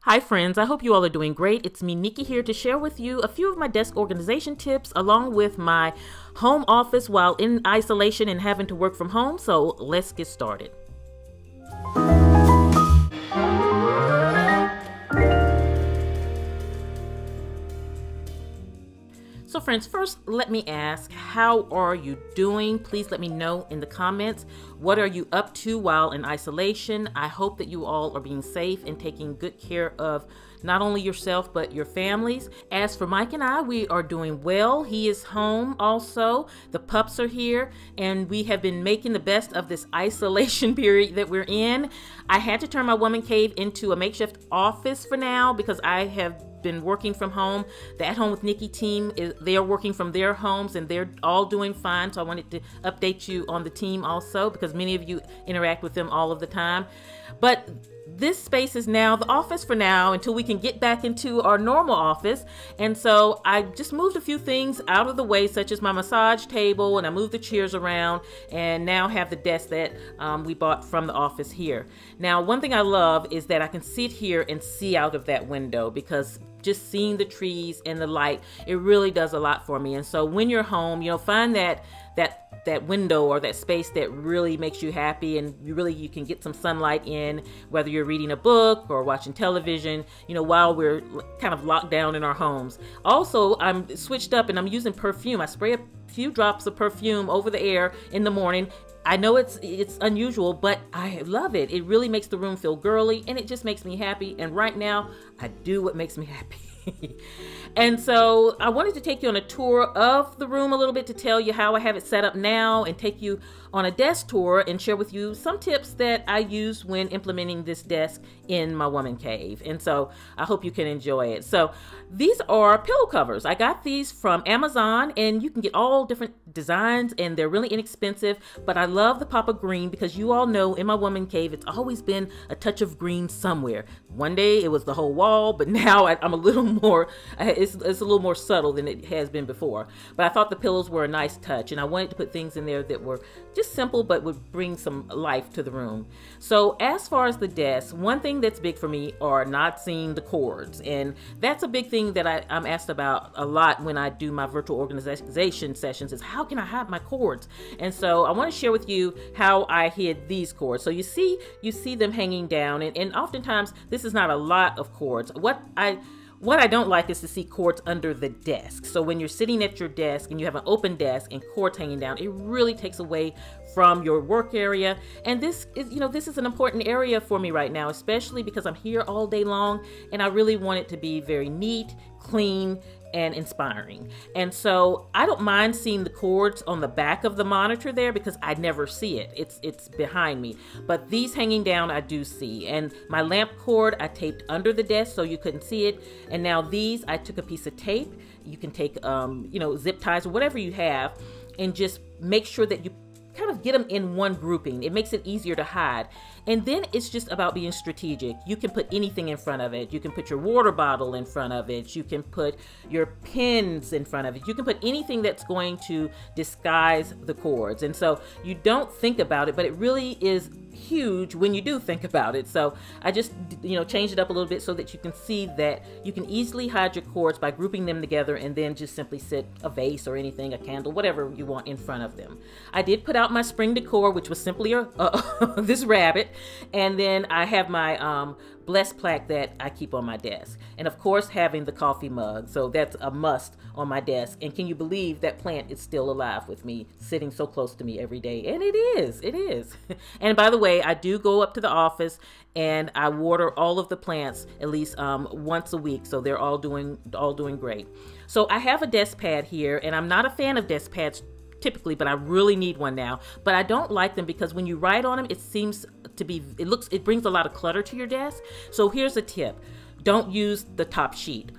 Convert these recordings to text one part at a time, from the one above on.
Hi friends, I hope you all are doing great. It's me, Nikki, here to share with you a few of my desk organization tips along with my home office while in isolation and having to work from home. So let's get started. So friends, first let me ask, how are you doing? Please let me know in the comments. What are you up to while in isolation? I hope that you all are being safe and taking good care of not only yourself, but your families. As for Mike and I, we are doing well. He is home also. The pups are here, and we have been making the best of this isolation period that we're in. I had to turn my woman cave into a makeshift office for now because I have been working from home. The At Home with Nikki team, they are working from their homes and they're all doing fine. So I wanted to update you on the team also because many of you interact with them all of the time. But this space is now the office for now until we can get back into our normal office. And so I just moved a few things out of the way, such as my massage table, and I moved the chairs around and now have the desk that we bought from the office here. Now, one thing I love is that I can sit here and see out of that window because just seeing the trees and the light, it really does a lot for me. And so when you're home, find that window or that space that really makes you happy, and you can get some sunlight in, whether you're reading a book or watching television, while we're kind of locked down in our homes. Also, I'm switched up and I'm using perfume. I spray a few drops of perfume over the air in the morning. I know it's unusual, but I love it. It really makes the room feel girly and it just makes me happy. And right now, I do what makes me happy. And so I wanted to take you on a tour of the room a little bit to tell you how I have it set up now and take you on a desk tour and share with you some tips that I use when implementing this desk in my woman cave. And so I hope you can enjoy it. So these are pillow covers. I got these from Amazon and you can get all different designs and they're really inexpensive, but I love the pop of green because you all know in my woman cave, it's always been a touch of green somewhere. One day it was the whole wall, but now I'm a little more, it's a little more subtle than it has been before. But I thought the pillows were a nice touch and I wanted to put things in there that were just simple but would bring some life to the room. So as far as the desk, one thing that's big for me are not seeing the cords, and that's a big thing that I'm asked about a lot when I do my virtual organization sessions is how can I hide my cords? And so I want to share with you how I hid these cords. So you see them hanging down, and oftentimes this is not a lot of cords. What I don't like is to see cords under the desk. So when you're sitting at your desk and you have an open desk and cords hanging down, it really takes away from your work area. And this is an important area for me right now, especially because I'm here all day long and I really want it to be very neat, clean, and inspiring. And so I don't mind seeing the cords on the back of the monitor there because I never see it. It's behind me. But these hanging down, I do see. And my lamp cord, I taped under the desk so you couldn't see it. And now these, I took a piece of tape. You can take, zip ties or whatever you have and just make sure that you kind of get them in one grouping. It makes it easier to hide. And then it's just about being strategic. You can put anything in front of it. You can put your water bottle in front of it. You can put your pens in front of it. You can put anything that's going to disguise the cords. And so you don't think about it, but it really is huge when you do think about it. So I just, changed it up a little bit so that you can see that you can easily hide your cords by grouping them together and then just simply sit a vase or anything, a candle, whatever you want in front of them. I did put out my spring decor, which was simply this rabbit. And then I have my blessed plaque that I keep on my desk. And of course, having the coffee mug. So that's a must on my desk. And can you believe that plant is still alive with me, sitting so close to me every day? And it is. And by the way, I do go up to the office and I water all of the plants at least once a week. So they're all doing great. So I have a desk pad here, and I'm not a fan of desk pads typically, but I really need one now. But I don't like them because when you write on them, it brings a lot of clutter to your desk. So here's a tip. Don't use the top sheet.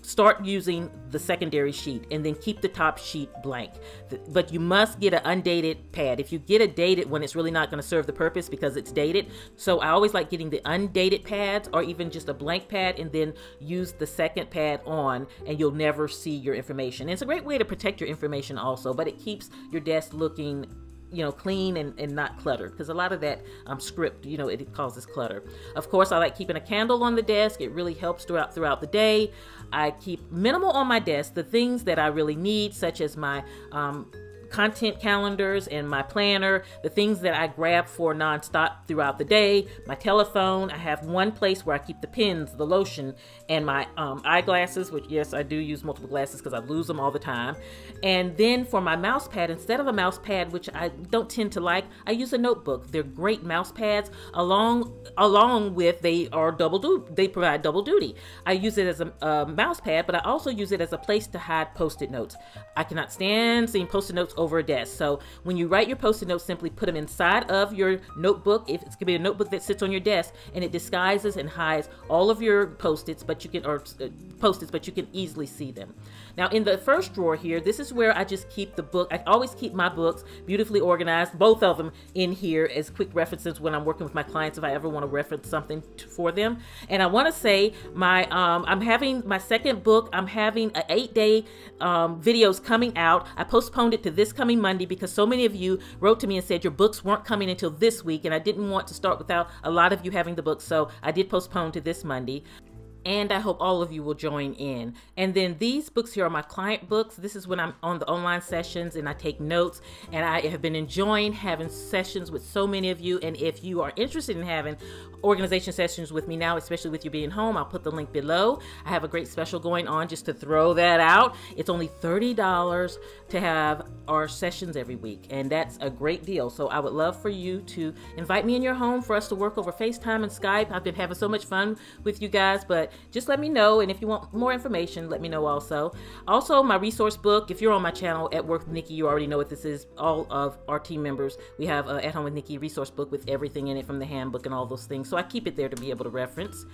Start using the secondary sheet and then keep the top sheet blank. But you must get an undated pad. If you get a dated one, it's really not going to serve the purpose because it's dated. So I always like getting the undated pads or even just a blank pad and then use the second pad on, and you'll never see your information. And it's a great way to protect your information also, but it keeps your desk looking clean and not cluttered, because a lot of that script, it causes clutter. Of course, I like keeping a candle on the desk. It really helps throughout the day. I keep minimal on my desk, the things that I really need, such as my content calendars and my planner, the things that I grab for nonstop throughout the day, my telephone. I have one place where I keep the pens, the lotion, and my eyeglasses, which, yes, I do use multiple glasses because I lose them all the time. And then for my mouse pad, instead of a mouse pad, which I don't tend to like, I use a notebook. They're great mouse pads, along with they provide double duty. I use it as a mouse pad, but I also use it as a place to hide Post-it notes. I cannot stand seeing Post-it notes over a desk. So when you write your Post-it notes, simply put them inside of your notebook. If it's gonna be a notebook that sits on your desk, and it disguises and hides all of your Post-its, but you can easily see them. Now in the first drawer here, this is where I just keep the book. I always keep my books beautifully organized, both of them in here as quick references when I'm working with my clients, if I ever want to reference something for them. And I want to say I'm having my second book. I'm having an 8-day videos coming out. I postponed it to this coming Monday because so many of you wrote to me and said your books weren't coming until this week, and I didn't want to start without a lot of you having the book, so I did postpone to this Monday. And I hope all of you will join in. And then these books here are my client books. This is when I'm on the online sessions and I take notes. And I have been enjoying having sessions with so many of you. And if you are interested in having organization sessions with me now, especially with you being home, I'll put the link below. I have a great special going on, just to throw that out. It's only $30 to have our sessions every week. And that's a great deal. So I would love for you to invite me in your home for us to work over FaceTime and Skype. I've been having so much fun with you guys, but just let me know. And if you want more information, let me know also. Also, my resource book, if you're on my channel, At Work with Nikki, you already know what this is. All of our team members, we have a At Home with Nikki resource book with everything in it, from the handbook and all those things. So I keep it there to be able to reference.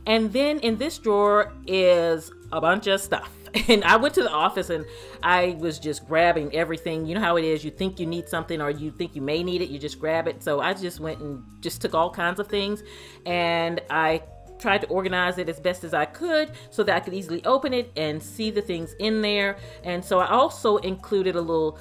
And then in this drawer is a bunch of stuff. And I went to the office and I was just grabbing everything. You know how it is. You think you need something, or you think you may need it, you just grab it. So I just went and just took all kinds of things, and I tried to organize it as best as I could so that I could easily open it and see the things in there. And so I also included a little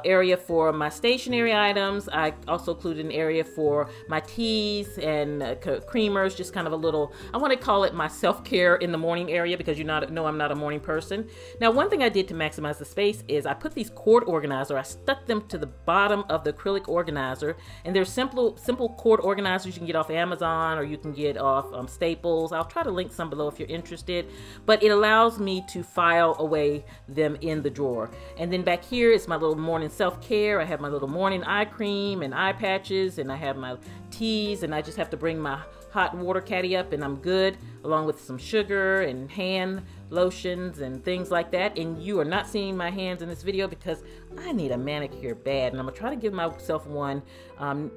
area for my stationery items. I also included an area for my teas and creamers, just kind of a little, I want to call it my self-care in the morning area, because you know I'm not a morning person. Now, one thing I did to maximize the space is I put these cord organizer, I stuck them to the bottom of the acrylic organizer, and they're simple cord organizers you can get off Amazon, or you can get off Staples. I'll try to link some below if you're interested, but it allows me to file away them in the drawer. And then back here is my little morning self-care. I have my little morning eye cream and eye patches, and I have my teas, and I just have to bring my hot water caddy up and I'm good, along with some sugar and hand lotions and things like that. And you are not seeing my hands in this video because I need a manicure bad, and I'm gonna try to give myself one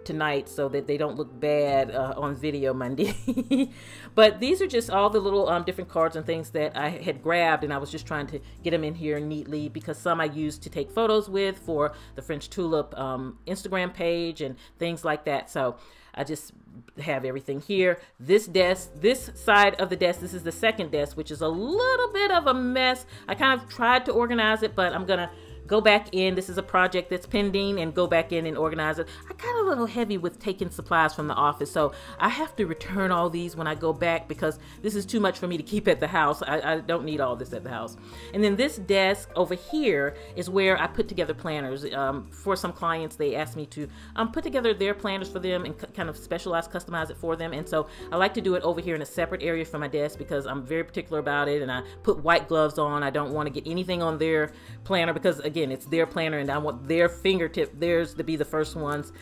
tonight so that they don't look bad on video Monday. But these are just all the little different cards and things that I had grabbed, and I was just trying to get them in here neatly, because some I used to take photos with for the French Tulip Instagram page and things like that. So I just have everything here. This desk, this side of the desk, this is the second desk, which is a little bit of a mess. I kind of tried to organize it, but I'm gonna go back in. This is a project that's pending, and go back in and organize it. I got a little heavy with taking supplies from the office, so I have to return all these when I go back, because this is too much for me to keep at the house. I don't need all this at the house. And then this desk over here is where I put together planners. For some clients, they asked me to put together their planners for them and kind of specialize, customize it for them. And so I like to do it over here in a separate area from my desk, because I'm very particular about it, and I put white gloves on. I don't want to get anything on their planner, because again, it's their planner, and I want their fingertip, theirs, to be the first ones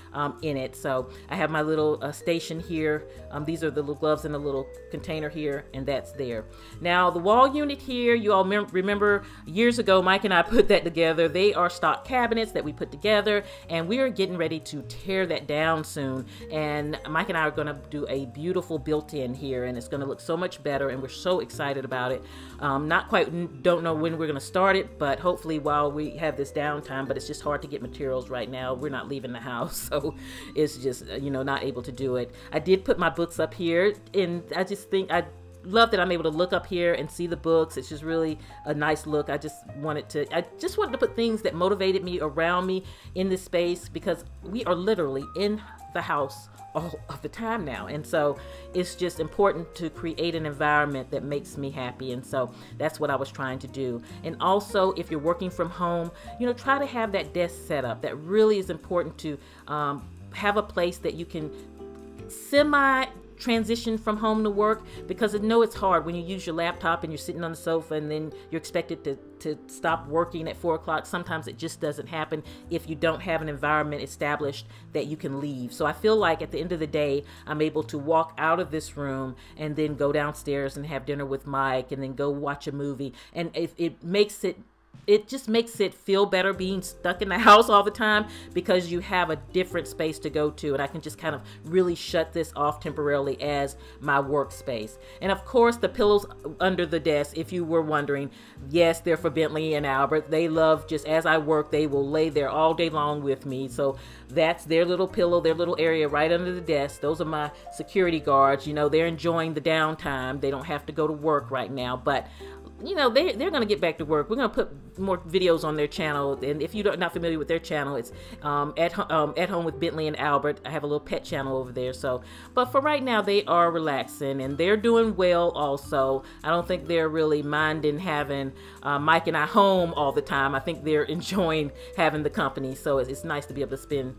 in it. So I have my little station here. These are the little gloves in a little container here, and that's there. Now the wall unit here, you all remember years ago, Mike and I put that together. They are stock cabinets that we put together, and we are getting ready to tear that down soon. And Mike and I are going to do a beautiful built-in here, and it's going to look so much better, and we're so excited about it. Not quite, don't know when we're going to start it, but hopefully while we have this downtime. But it's just hard to get materials right now. We're not leaving the house, so it's just not able to do it. I did put my books up here, and I just think I love that I'm able to look up here and see the books. It's just really a nice look. I just wanted to put things that motivated me around me in this space, because we are literally in the house all of the time now, and so it's just important to create an environment that makes me happy. And so that's what I was trying to do. And also, if you're working from home, you know, try to have that desk set up. That really is important, to have a place that you can transition from home to work, because I know it's hard when you use your laptop and you're sitting on the sofa and then you're expected to stop working at 4 o'clock. Sometimes it just doesn't happen if you don't have an environment established that you can leave. So I feel like at the end of the day, I'm able to walk out of this room and then go downstairs and have dinner with Mike and then go watch a movie. And it just makes it feel better being stuck in the house all the time, because you have a different space to go to, and I can just kind of really shut this off temporarily as my workspace. And of course, the pillows under the desk, if you were wondering, yes, they're for Bentley and Albert. They love, just as I work, they will lay there all day long with me. So that's their little pillow, their little area right under the desk. Those are my security guards. You know, they're enjoying the downtime. They don't have to go to work right now, but you know, they're going to get back to work. We're going to put more videos on their channel. And if you're not familiar with their channel, it's at Home with Bentley and Albert. I have a little pet channel over there. So, but for right now, they are relaxing and they're doing well also. I don't think they're really minding having Mike and I home all the time. I think they're enjoying having the company. So it's nice to be able to spend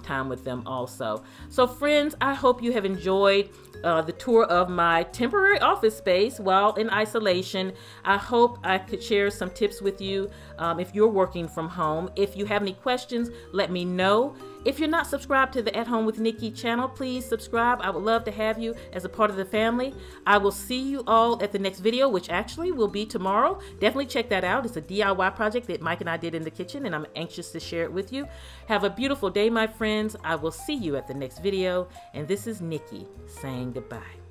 time with them also. So friends, I hope you have enjoyed the tour of my temporary office space while in isolation. I hope I could share some tips with you if you're working from home. If you have any questions, let me know. If you're not subscribed to the At Home with Nikki channel, please subscribe. I would love to have you as a part of the family. I will see you all at the next video, which actually will be tomorrow. Definitely check that out. It's a DIY project that Mike and I did in the kitchen, and I'm anxious to share it with you. Have a beautiful day, my friends. I will see you at the next video. And this is Nikki saying goodbye.